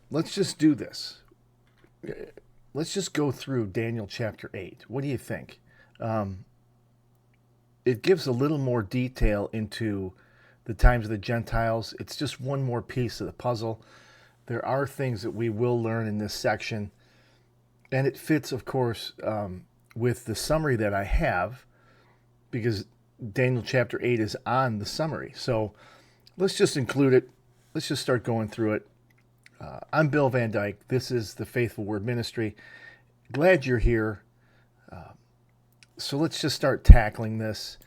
let's just do this. Let's just go through Daniel chapter 8. What do you think? Um, it gives a little more detail into the times of the Gentiles. It's just one more piece of the puzzle. There are things that we will learn in this section, and it fits, of course, with the summary that I have, because Daniel chapter 8 is on the summary. So let's just include it. Let's just start going through it. I'm Bill Van Dyke. This is the Faithful Word Ministry. Glad you're here. So let's just start tackling this.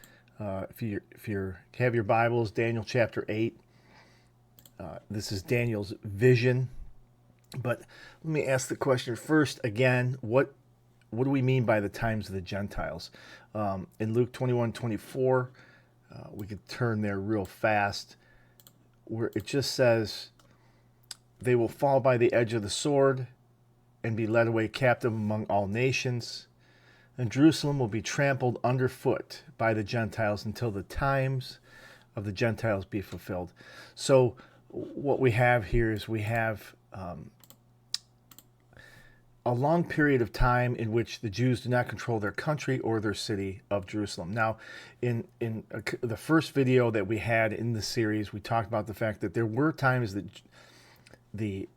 If you have your Bibles, Daniel chapter 8. This is Daniel's vision. But let me ask the question first again. What do we mean by the times of the Gentiles? In Luke 21:24, we could turn there real fast, where it just says, they will fall by the edge of the sword and be led away captive among all nations. And Jerusalem will be trampled underfoot by the Gentiles until the times of the Gentiles be fulfilled. So what we have here is we have a long period of time in which the Jews do not control their country or their city of Jerusalem. Now, in the first video that we had in the series, we talked about the fact that there were times that the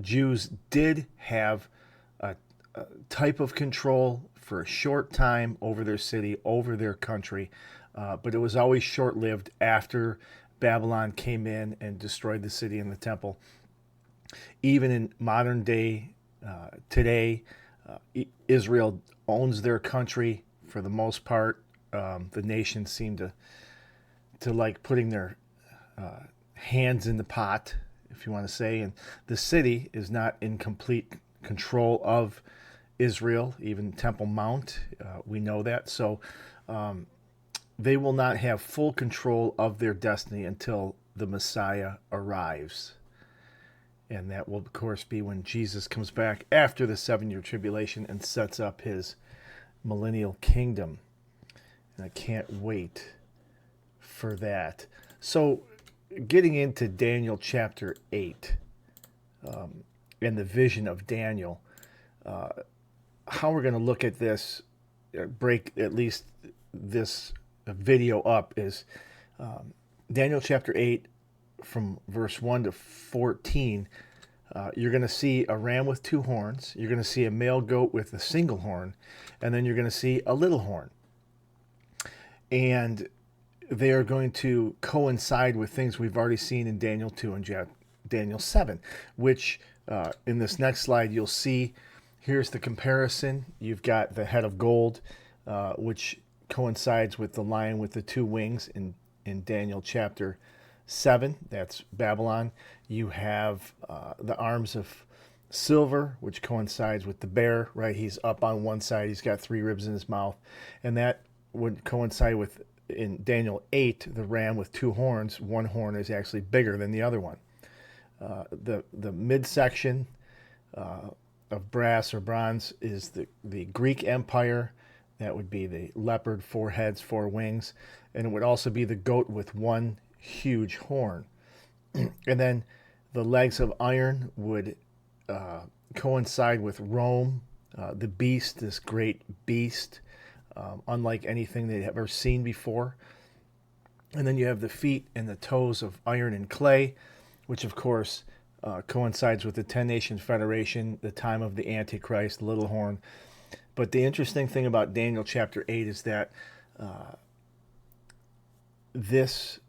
Jews did have a type of control for a short time over their city, over their country, but it was always short-lived after Babylon came in and destroyed the city and the temple. Even in modern day, today, Israel owns their country for the most part. The nations seem to like putting their hands in the pot, if you want to say, and the city is not in complete control of Israel, even Temple Mount. We know that. So they will not have full control of their destiny until the Messiah arrives. And that will, of course, be when Jesus comes back after the 7-year tribulation and sets up his millennial kingdom. And I can't wait for that. So getting into Daniel chapter 8 and the vision of Daniel, how we're going to look at this, break at least this video up, is Daniel chapter 8 from verse 1 to 14. You're going to see a ram with 2 horns. You're going to see a male goat with a single horn. And then you're going to see a little horn. And they are going to coincide with things we've already seen in Daniel 2 and Daniel 7, which in this next slide you'll see. Here's the comparison. You've got the head of gold, which coincides with the lion with the 2 wings in Daniel chapter 7. That's Babylon. You have the arms of silver, which coincides with the bear, right? He's up on one side. He's got 3 ribs in his mouth. And that would coincide with, in Daniel 8, the ram with 2 horns. One horn is actually bigger than the other one. The midsection of brass or bronze is the Greek Empire. That would be the leopard, 4 heads, 4 wings. And it would also be the goat with 1 huge horn. And then the legs of iron would coincide with Rome, the beast, this great beast, unlike anything they'd ever seen before. And then you have the feet and the toes of iron and clay, which of course coincides with the 10-Nation Federation, the time of the Antichrist, the little horn. But the interesting thing about Daniel chapter 8 is that this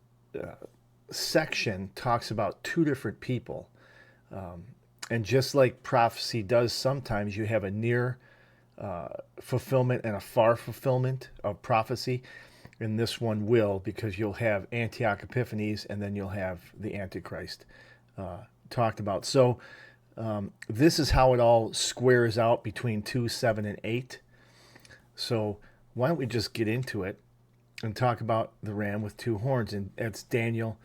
section talks about 2 different people. And just like prophecy does sometimes, you have a near fulfillment and a far fulfillment of prophecy. And this one will, because you'll have Antioch Epiphanes and then you'll have the Antichrist talked about. So this is how it all squares out between 2, 7, and 8. So why don't we just get into it and talk about the ram with 2 horns? And that's Daniel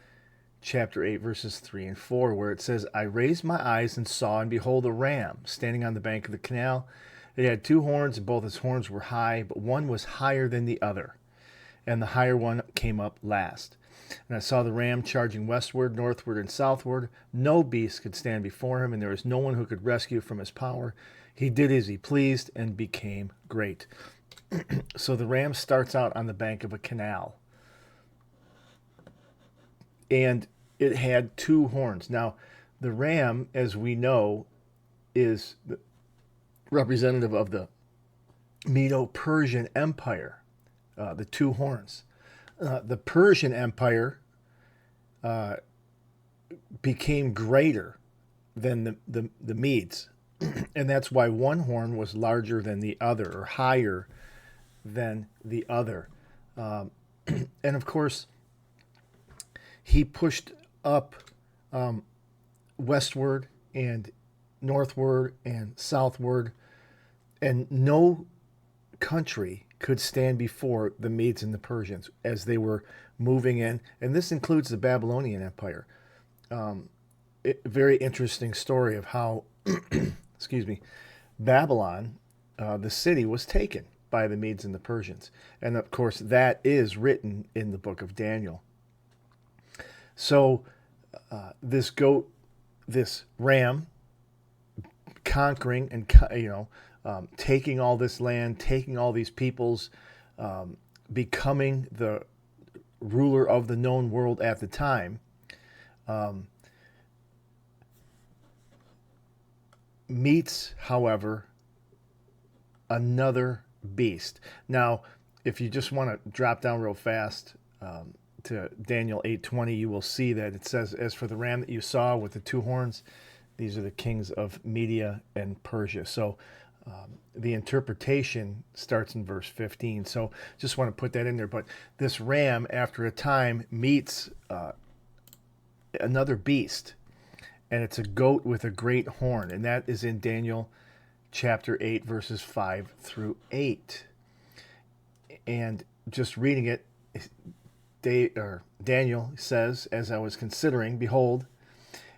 chapter 8, verses 3 and 4, where it says, I raised my eyes and saw, and behold, a ram standing on the bank of the canal. It had 2 horns, and both its horns were high, but one was higher than the other, and the higher one came up last. And I saw the ram charging westward, northward, and southward. No beast could stand before him, and there was no one who could rescue from his power. He did as he pleased and became great. So the ram starts out on the bank of a canal, and it had two horns. Now, the ram, as we know, is representative of the Medo-Persian Empire, the two horns. The Persian Empire became greater than the Medes, and that's why one horn was larger than the other, or higher than the other. And of course, he pushed up westward and northward and southward, and no country could stand before the Medes and the Persians as they were moving in, and this includes the Babylonian Empire. Very interesting story of how, excuse me, Babylon, the city, was taken by the Medes and the Persians, and of course that is written in the book of Daniel. So this goat, this ram, conquering and taking all this land, taking all these peoples, becoming the ruler of the known world at the time, meets, however, another beast. Now, if you just want to drop down real fast to Daniel 8:20, you will see that it says, "As for the ram that you saw with the two horns, these are the kings of Media and Persia." So the interpretation starts in verse 15. So just want to put that in there. But this ram, after a time, meets another beast, and it's a goat with a great horn, and that is in Daniel chapter 8, verses 5 through 8. And just reading it, Daniel says, "As I was considering, behold,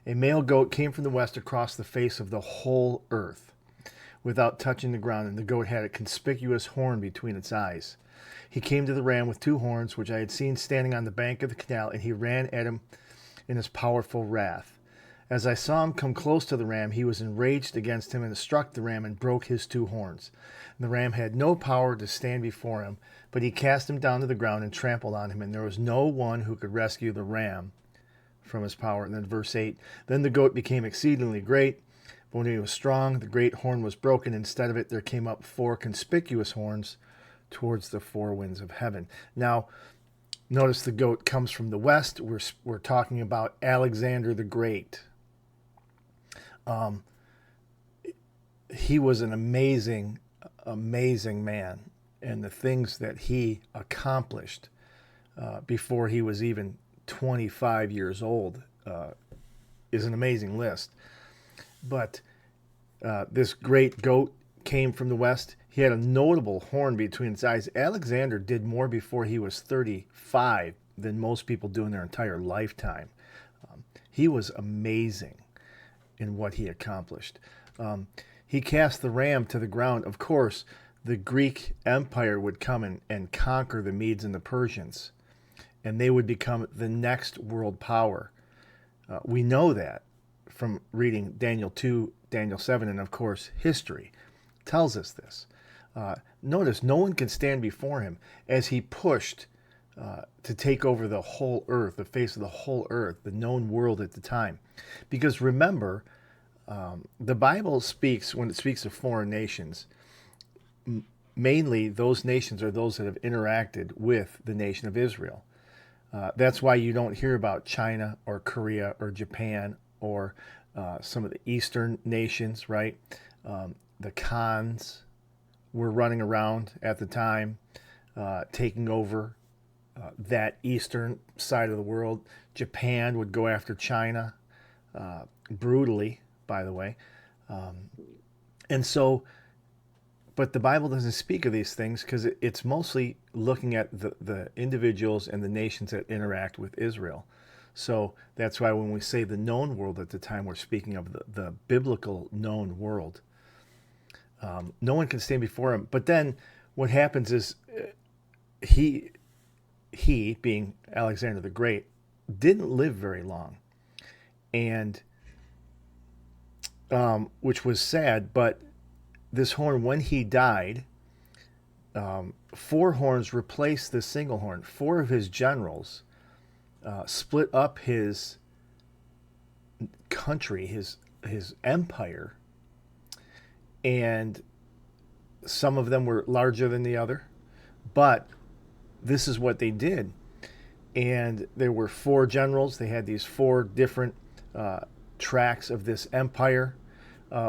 a male goat came from the west across the face of the whole earth, without touching the ground, and the goat had a conspicuous horn between its eyes. He came to the ram with two horns, which I had seen standing on the bank of the canal, and he ran at him in his powerful wrath. As I saw him come close to the ram, he was enraged against him and struck the ram and broke his two horns. And the ram had no power to stand before him, but he cast him down to the ground and trampled on him, and there was no one who could rescue the ram from his power." And then verse 8, "Then the goat became exceedingly great. But when he was strong, the great horn was broken. Instead of it, there came up four conspicuous horns towards the four winds of heaven." Now, notice the goat comes from the west. We're talking about Alexander the Great. He was an amazing man, and the things that he accomplished before he was even 25 years old is an amazing list. But this great goat came from the west. He had a notable horn between its eyes. Alexander did more before he was 35 than most people do in their entire lifetime. He was amazing in what he accomplished. He cast the ram to the ground. Of course, the Greek Empire would come and conquer the Medes and the Persians, and they would become the next world power. We know that from reading Daniel 2, Daniel 7, and of course, history tells us this. Notice, no one can stand before him as he pushed to take over the whole earth, the face of the whole earth, the known world at the time. Because remember, the Bible speaks, when it speaks of foreign nations, mainly those nations are those that have interacted with the nation of Israel. That's why you don't hear about China or Korea or Japan or some of the Eastern nations, right? The Khans were running around at the time, taking over that eastern side of the world. Japan would go after China brutally, by the way. And so, but the Bible doesn't speak of these things because it's mostly looking at the individuals and the nations that interact with Israel. So that's why when we say the known world at the time, we're speaking of the biblical known world. No one can stand before him. But then what happens is he he, being Alexander the Great, didn't live very long, and which was sad. But this horn, when he died, four horns replaced the single horn. Four of his generals split up his country, his empire, and some of them were larger than the other, but this is what they did. And there were four generals. They had these four different tracks of this empire,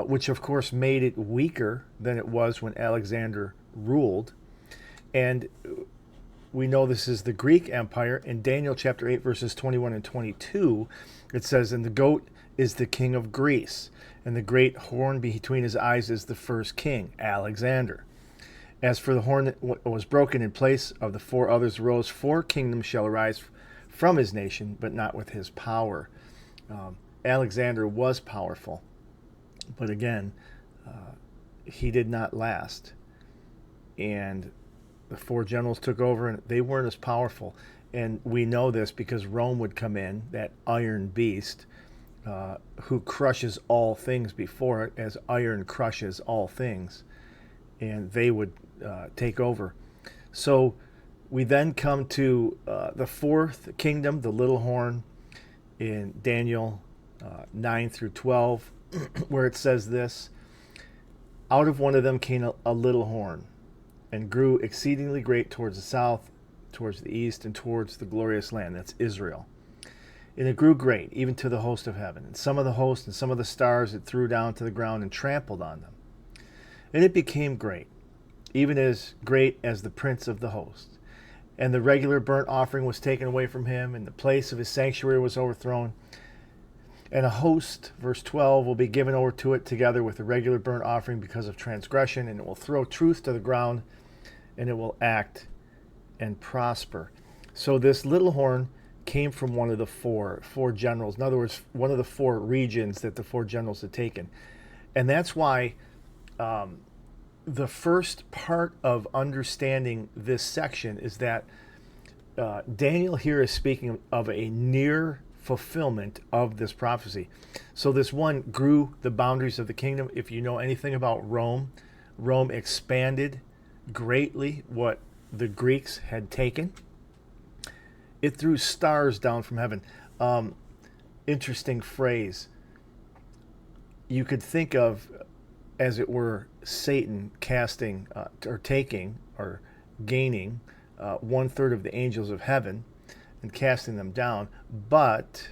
which of course made it weaker than it was when Alexander ruled. And we know this is the Greek Empire. In Daniel chapter 8, verses 21 and 22, it says, "And the goat is the king of Greece, and the great horn between his eyes is the first king, Alexander. As for the horn that was broken, in place of the four others arose, four kingdoms shall arise from his nation, but not with his power." Alexander was powerful, but again, he did not last. And the four generals took over, and they weren't as powerful. And we know this because Rome would come in, that iron beast, who crushes all things before it, as iron crushes all things, and they would take over. So we then come to the fourth kingdom, the little horn, in Daniel 9 through 12, where it says this: "Out of one of them came a little horn, and grew exceedingly great towards the south, towards the east, and towards the glorious land," that's Israel. "And it grew great, even to the host of heaven. And some of the host and some of the stars it threw down to the ground and trampled on them. And it became great, even as great as the prince of the host. And the regular burnt offering was taken away from him, and the place of his sanctuary was overthrown. And a host," verse 12, "will be given over to it together with the regular burnt offering because of transgression, and it will throw truth to the ground, and it will act and prosper." So this little horn came from one of the four generals. In other words, one of the four regions that the four generals had taken. And that's why the first part of understanding this section is that Daniel here is speaking of a near fulfillment of this prophecy. So this one grew the boundaries of the kingdom. If you know anything about Rome, Rome expanded greatly what the Greeks had taken. It threw stars down from heaven. Interesting phrase. You could think of, as it were, Satan casting or taking or gaining 1/3 of the angels of heaven and casting them down, but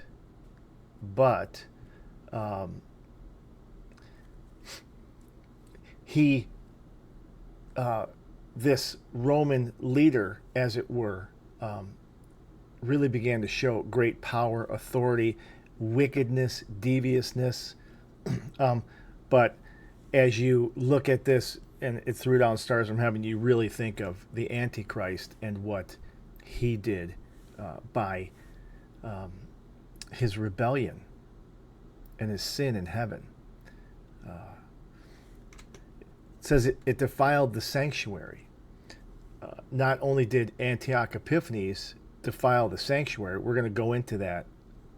he this Roman leader, as it were, really began to show great power, authority, wickedness, deviousness. But as you look at this and it threw down stars from heaven, you really think of the Antichrist and what he did by his rebellion and his sin in heaven. It says it defiled the sanctuary. Not only did Antioch Epiphanes defile the sanctuary, we're going to go into that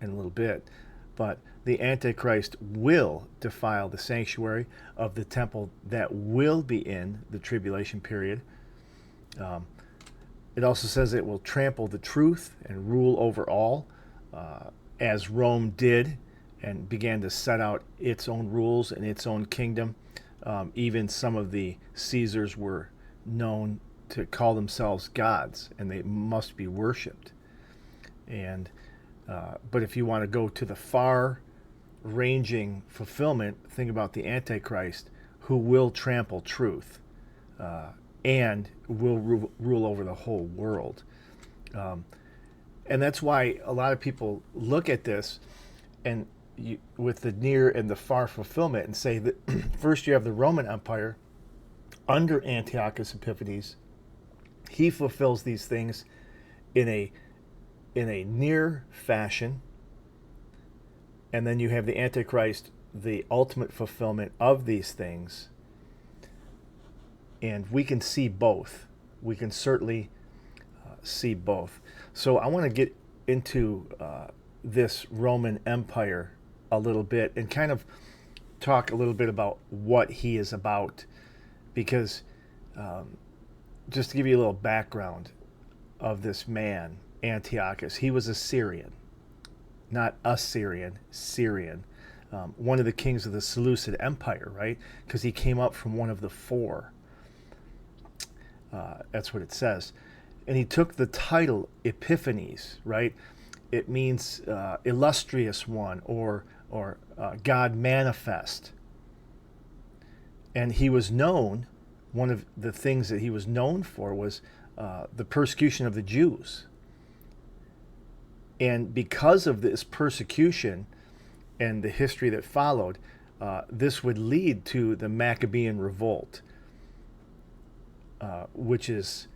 in a little bit, but the Antichrist will defile the sanctuary of the temple that will be in the tribulation period. It also says it will trample the truth and rule over all, as Rome did and began to set out its own rules and its own kingdom. Even some of the Caesars were known to call themselves gods, and they must be worshipped. And but if you want to go to the far-ranging fulfillment, think about the Antichrist, who will trample truth and will rule over the whole world. And that's why a lot of people look at this and with the near and the far fulfillment and say that first you have the Roman Empire under Antiochus Epiphanes. He fulfills these things in a near fashion, and then you have the Antichrist, the ultimate fulfillment of these things. And we can see both. We can certainly see both. So I want to get into this Roman Empire a little bit and kind of talk a little bit about what he is about, because just to give you a little background of this man, Antiochus, he was a Syrian, not Assyrian, Syrian. One of the kings of the Seleucid Empire, right? Because he came up from one of the four. That's what it says. And he took the title Epiphanes, right? It means illustrious one, or God manifest. And he was known, one of the things that he was known for was the persecution of the Jews. And because of this persecution and the history that followed, this would lead to the Maccabean revolt, which is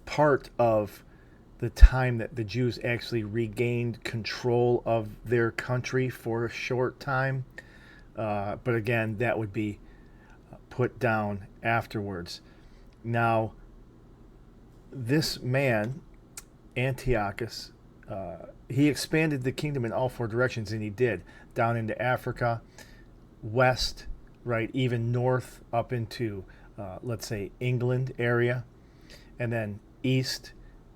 part of the time that the Jews actually regained control of their country for a short time. But again, that would be put down afterwards. Now, this man, Antiochus, he expanded the kingdom in all four directions, and he did, down into Africa, west, right, even north up into, let's say, England area, and then east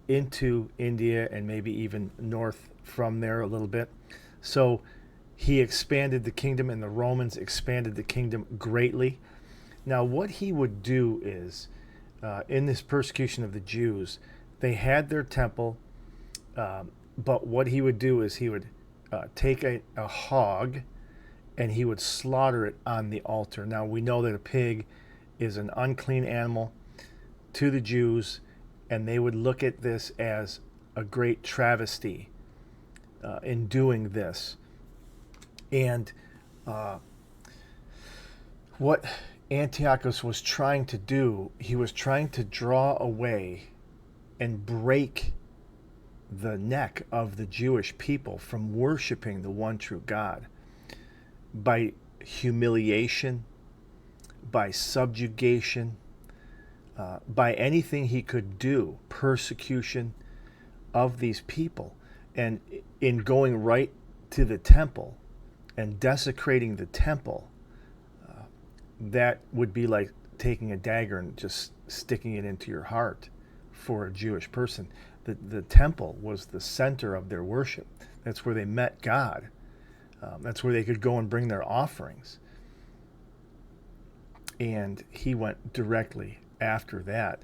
into India, and maybe even north from there a little bit. So he expanded the kingdom, and the Romans expanded the kingdom greatly. Now, what he would do is, in this persecution of the Jews, they had their temple, but what he would do is he would take a hog and he would slaughter it on the altar. Now, we know that a pig is an unclean animal to the Jews, and they would look at this as a great travesty in doing this. And what Antiochus was trying to do, he was trying to draw away and break the neck of the Jewish people from worshiping the one true God by humiliation, by subjugation, by anything he could do, persecution of these people. And in going right to the temple and desecrating the temple, that would be like taking a dagger and just sticking it into your heart for a Jewish person. The temple was the center of their worship. That's where they met God. That's where they could go and bring their offerings. And he went directly after that,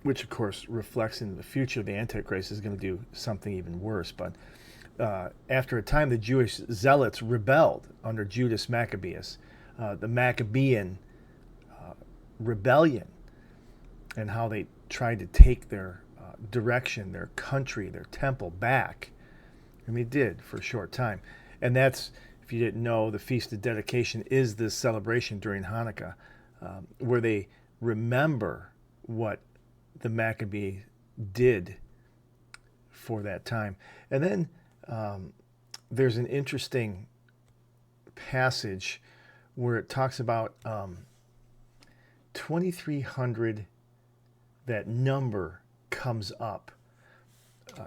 which of course reflects into the future. The Antichrist is going to do something even worse. But after a time, the Jewish zealots rebelled under Judas Maccabeus, the Maccabean rebellion, and how they tried to take their direction, their country, their temple back. And they did for a short time. And that's, if you didn't know, the Feast of Dedication is this celebration during Hanukkah, where they remember what the Maccabees did for that time. And then there's an interesting passage where it talks about 2,300, that number comes up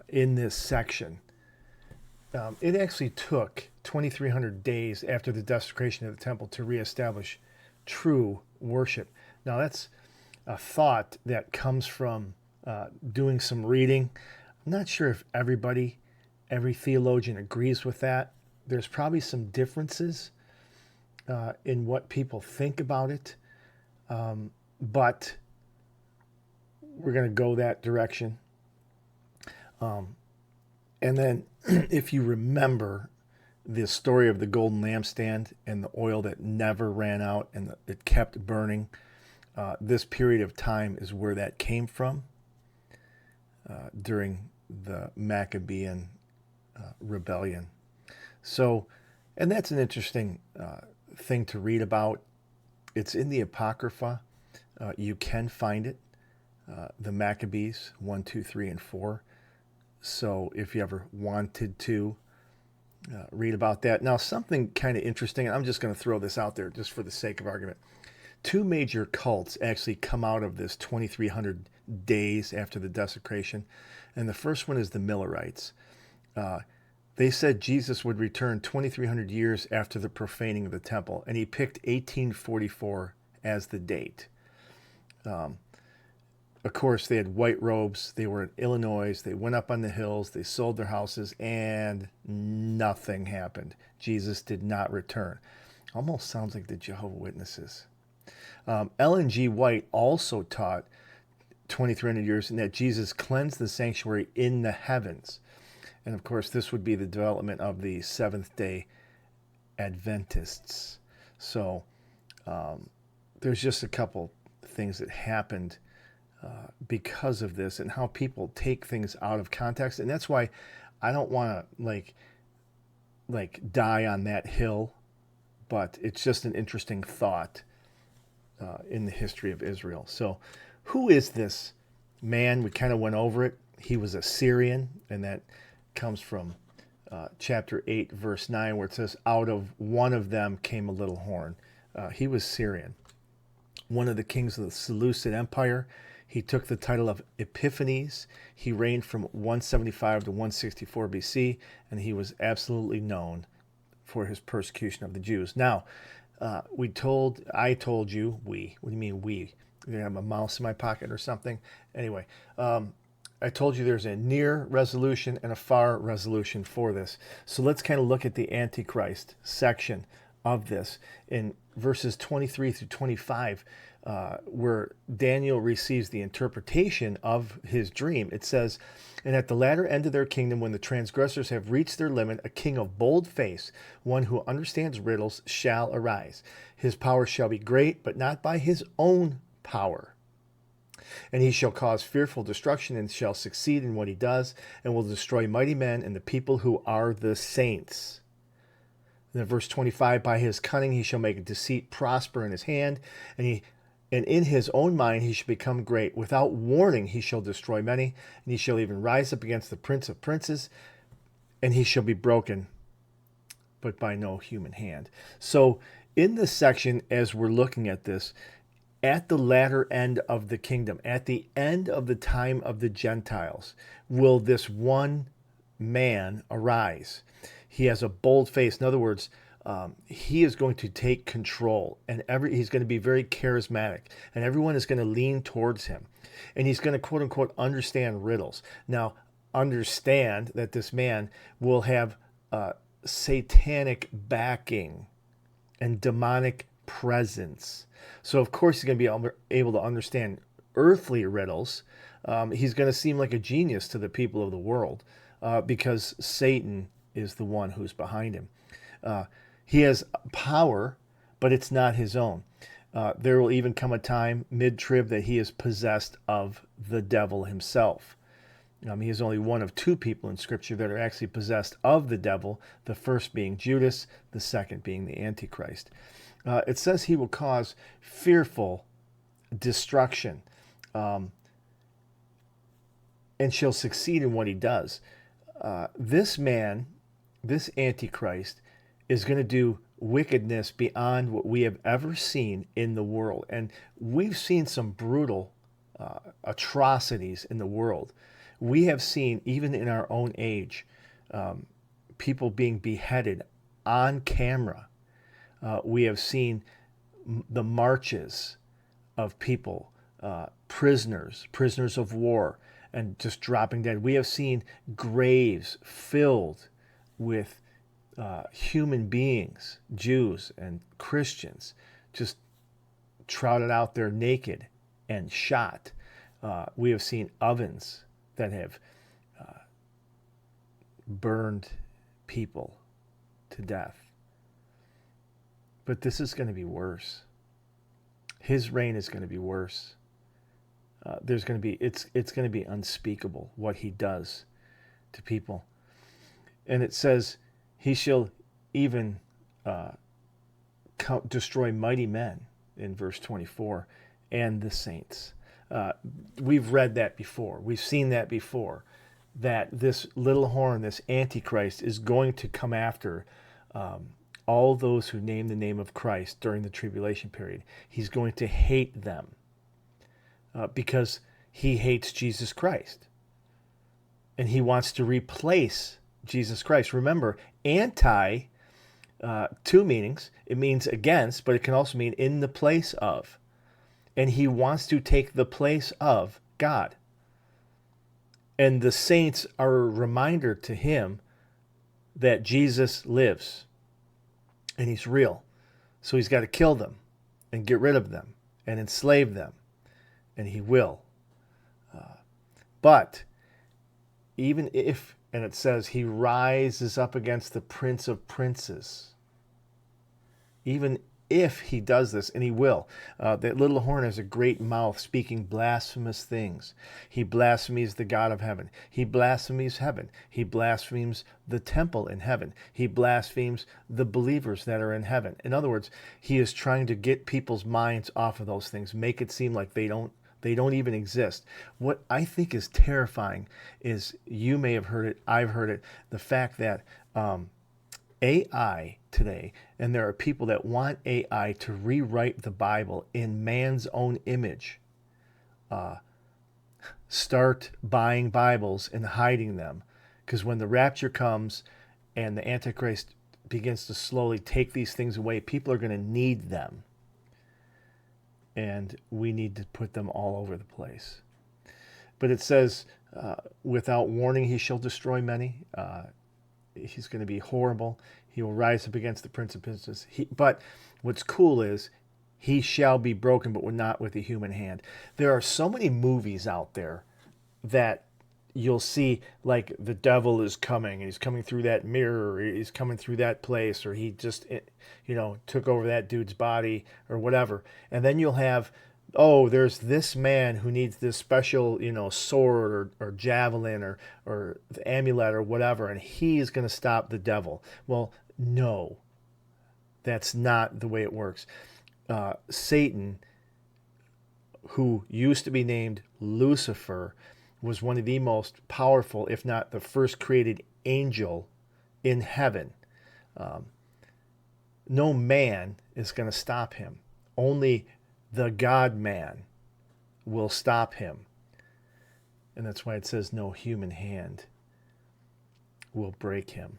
in this section. It actually took 2,300 days after the desecration of the temple to reestablish true worship. Now, that's a thought that comes from doing some reading. I'm not sure if every theologian agrees with that. There's probably some differences in what people think about it, but we're going to go that direction. And then if you remember the story of the golden lampstand and the oil that never ran out and it kept burning, this period of time is where that came from during the Maccabean rebellion. So, and that's an interesting thing to read about. It's in the Apocrypha. You can find it. The Maccabees 1, 2, 3, and 4. So if you ever wanted to read about that. Now, something kind of interesting, and I'm just going to throw this out there just for the sake of argument. Two major cults actually come out of this 2300 days after the desecration. And the first one is the Millerites. They said Jesus would return 2300 years after the profaning of the temple, and he picked 1844 as the date. Of course, they had white robes. They were in Illinois. They went up on the hills. They sold their houses, and nothing happened. Jesus did not return. Almost sounds like the Jehovah's Witnesses. Ellen G. White also taught 2300 years and that Jesus cleansed the sanctuary in the heavens. And of course, this would be the development of the Seventh-day Adventists. So there's just a couple things that happened because of this and how people take things out of context. And that's why I don't want to like die on that hill, but it's just an interesting thought in the history of Israel. So who is this man? We kind of went over it. He was a Syrian, and that comes from chapter 8, verse 9, where it says, out of one of them came a little horn. He was Syrian. One of the kings of the Seleucid Empire. He took the title of Epiphanes. He reigned from 175 to 164 BC, and he was absolutely known for his persecution of the Jews. Now, I told you, what do you mean we? You have a mouse in my pocket or something? Anyway, I told you there's a near resolution and a far resolution for this. So let's kind of look at the Antichrist section of this in verses 23 through 25, where Daniel receives the interpretation of his dream. It says, and at the latter end of their kingdom, when the transgressors have reached their limit, a king of bold face, one who understands riddles, shall arise. His power shall be great, but not by his own power. And he shall cause fearful destruction and shall succeed in what he does, and will destroy mighty men and the people who are the saints. And then verse 25, by his cunning he shall make deceit prosper in his hand, and in his own mind he shall become great. Without warning he shall destroy many, and he shall even rise up against the prince of princes, and he shall be broken, but by no human hand. So in this section, as we're looking at this, at the latter end of the kingdom, at the end of the time of the Gentiles, will this one man arise. He has a bold face. In other words, he is going to take control, and he's going to be very charismatic, and everyone is going to lean towards him, and he's going to quote unquote understand riddles. Now, understand that this man will have satanic backing and demonic presence. So of course he's going to be able to understand earthly riddles. He's going to seem like a genius to the people of the world because Satan is the one who's behind him. He has power, but it's not his own. There will even come a time mid-trib that he is possessed of the devil himself. He is only one of two people in Scripture that are actually possessed of the devil, the first being Judas, the second being the Antichrist. It says he will cause fearful destruction and shall succeed in what he does. This man, this Antichrist, is going to do wickedness beyond what we have ever seen in the world. And we've seen some brutal atrocities in the world. We have seen, even in our own age, people being beheaded on camera. We have seen the marches of people, prisoners of war, and just dropping dead. We have seen graves filled with human beings, Jews and Christians, just trotted out there naked and shot. We have seen ovens that have burned people to death. But this is going to be worse. His reign is going to be worse. It's going to be unspeakable what he does to people. And it says he shall even destroy mighty men in verse 24 and the saints. We've read that before. We've seen that before, that this little horn, this Antichrist, is going to come after all those who name the name of Christ during the tribulation period. He's going to hate them because he hates Jesus Christ. And he wants to replace Jesus Christ. Remember, anti, two meanings. It means against, but it can also mean in the place of. And he wants to take the place of God. And the saints are a reminder to him that Jesus lives and he's real. So he's got to kill them and get rid of them and enslave them. And he will. But even if, and it says, he rises up against the Prince of Princes. Even if he does this, and he will. That little horn has a great mouth speaking blasphemous things. He blasphemes the God of heaven. He blasphemes heaven. He blasphemes the temple in heaven. He blasphemes the believers that are in heaven. In other words, he is trying to get people's minds off of those things, make it seem like they don't even exist. What I think is terrifying is, you may have heard it, I've heard it, the fact that AI today, and there are people that want AI to rewrite the Bible in man's own image, start buying Bibles and hiding them. Because when the rapture comes and the Antichrist begins to slowly take these things away, people are going to need them. And we need to put them all over the place. But it says, without warning he shall destroy many. He's going to be horrible. He will rise up against the Prince of Princes. But what's cool is, he shall be broken, but not with a human hand. There are so many movies out there that you'll see, like, the devil is coming, and he's coming through that mirror, or he's coming through that place, or he just, took over that dude's body, or whatever. And then you'll have, oh, there's this man who needs this special, sword or javelin or the amulet or whatever, and he's going to stop the devil. Well, no, that's not the way it works. Satan, who used to be named Lucifer, was one of the most powerful, if not the first created angel in heaven. No man is going to stop him. Only the God-man will stop him. And that's why it says no human hand will break him.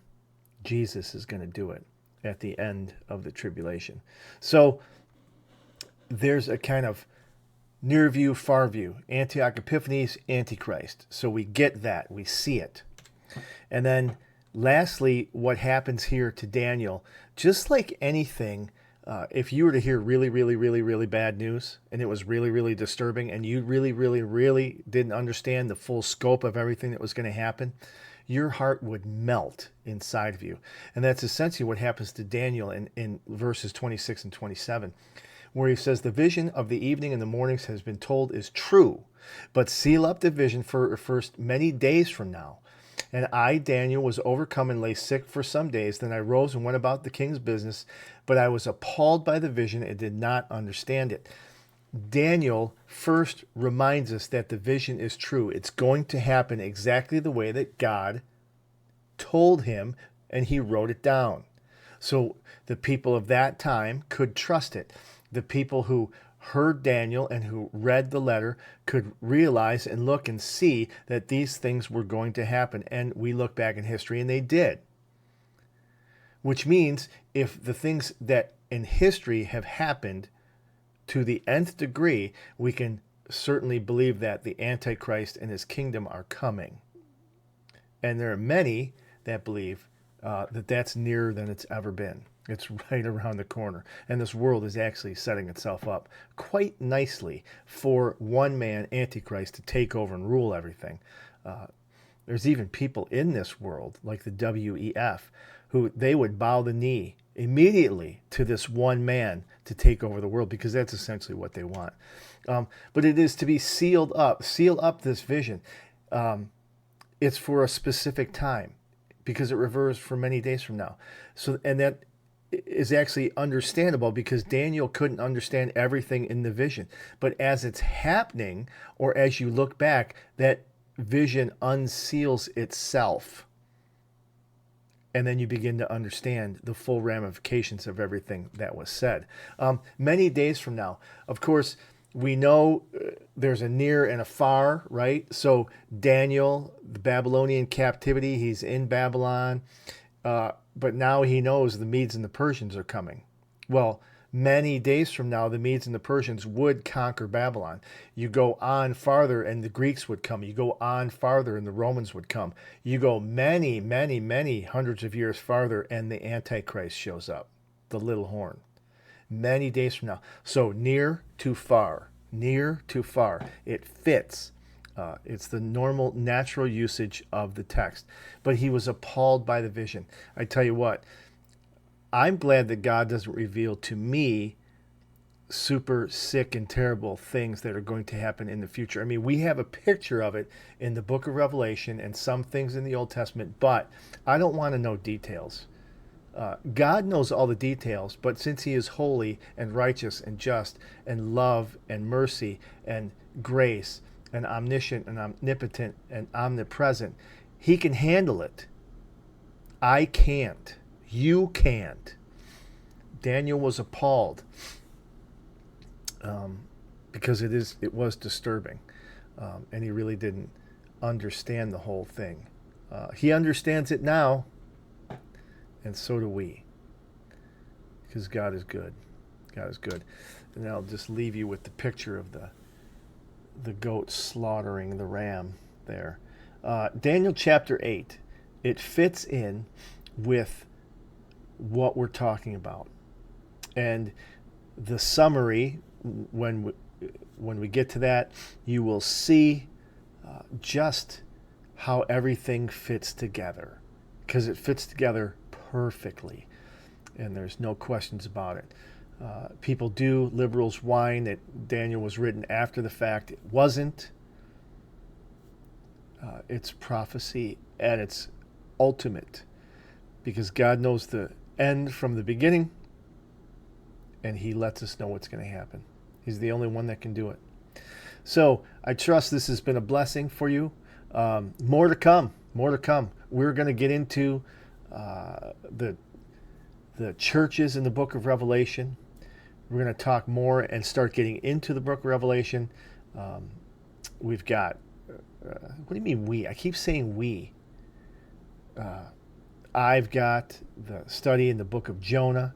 Jesus is going to do it at the end of the tribulation. So there's a kind of near view, far view. Antioch Epiphanes, Antichrist. So we get that. We see it. And then lastly, what happens here to Daniel, just like anything, if you were to hear really, really, really, really bad news, and it was really, really disturbing, and you really, really, really didn't understand the full scope of everything that was going to happen, your heart would melt inside of you. And that's essentially what happens to Daniel in verses 26 and 27, where he says, the vision of the evening and the mornings has been told is true, but seal up the vision for first many days from now. And I, Daniel, was overcome and lay sick for some days. Then I rose and went about the king's business, but I was appalled by the vision and did not understand it. Daniel first reminds us that the vision is true. It's going to happen exactly the way that God told him, and he wrote it down. So the people of that time could trust it. The people who heard Daniel and who read the letter could realize and look and see that these things were going to happen. And we look back in history and they did. Which means if the things that in history have happened to the nth degree, we can certainly believe that the Antichrist and his kingdom are coming. And there are many that believe that that's nearer than it's ever been. It's right around the corner. And this world is actually setting itself up quite nicely for one man, Antichrist, to take over and rule everything. There's even people in this world, like the WEF, who they would bow the knee immediately to this one man to take over the world, because that's essentially what they want. But it is to be sealed up. Seal up this vision. It's for a specific time, because it refers for many days from now. So, and that is actually understandable, because Daniel couldn't understand everything in the vision. But as it's happening, or as you look back, that vision unseals itself. And then you begin to understand the full ramifications of everything that was said. Many days from now, of course, we know there's a near and a far, right? So Daniel, the Babylonian captivity, he's in Babylon, but now he knows the Medes and the Persians are coming. Well, many days from now, the Medes and the Persians would conquer Babylon. You go on farther, and the Greeks would come. You go on farther, and the Romans would come. You go many, many, many hundreds of years farther, and the Antichrist shows up, the little horn. Many days from now. So near to far. Near to far. It fits. It's the normal, natural usage of the text. But he was appalled by the vision. I tell you what, I'm glad that God doesn't reveal to me super sick and terrible things that are going to happen in the future. I mean, we have a picture of it in the book of Revelation and some things in the Old Testament, but I don't want to know details. God knows all the details, but since he is holy and righteous and just and love and mercy and grace and omniscient and omnipotent and omnipresent, he can handle it. I can't. You can't. Daniel was appalled because it was disturbing, and he really didn't understand the whole thing. He understands it now, and so do we, because God is good. God is good. And I'll just leave you with the picture of the goat slaughtering the ram there. Daniel chapter 8, it fits in with what we're talking about. And the summary, when we get to that, you will see just how everything fits together, because it fits together perfectly, and there's no questions about it. Liberals whine that Daniel was written after the fact. It wasn't. It's prophecy at its ultimate, because God knows the end from the beginning, and he lets us know what's going to happen. He's the only one that can do it. So I trust this has been a blessing for you. More to come. More to come. We're going to get into the churches in the book of Revelation. We're going to talk more and start getting into the book of Revelation. We've got, what do you mean we? I keep saying we. I've got the study in the book of Jonah.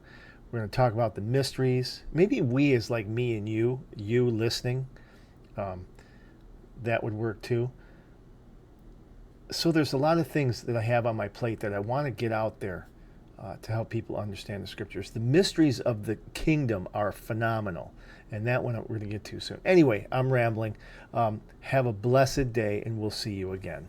We're going to talk about the mysteries. Maybe we is like me and you listening. That would work too. So there's a lot of things that I have on my plate that I want to get out there to help people understand the scriptures. The mysteries of the kingdom are phenomenal, and that one we're going to get to soon. Anyway, I'm rambling. Have a blessed day, and we'll see you again.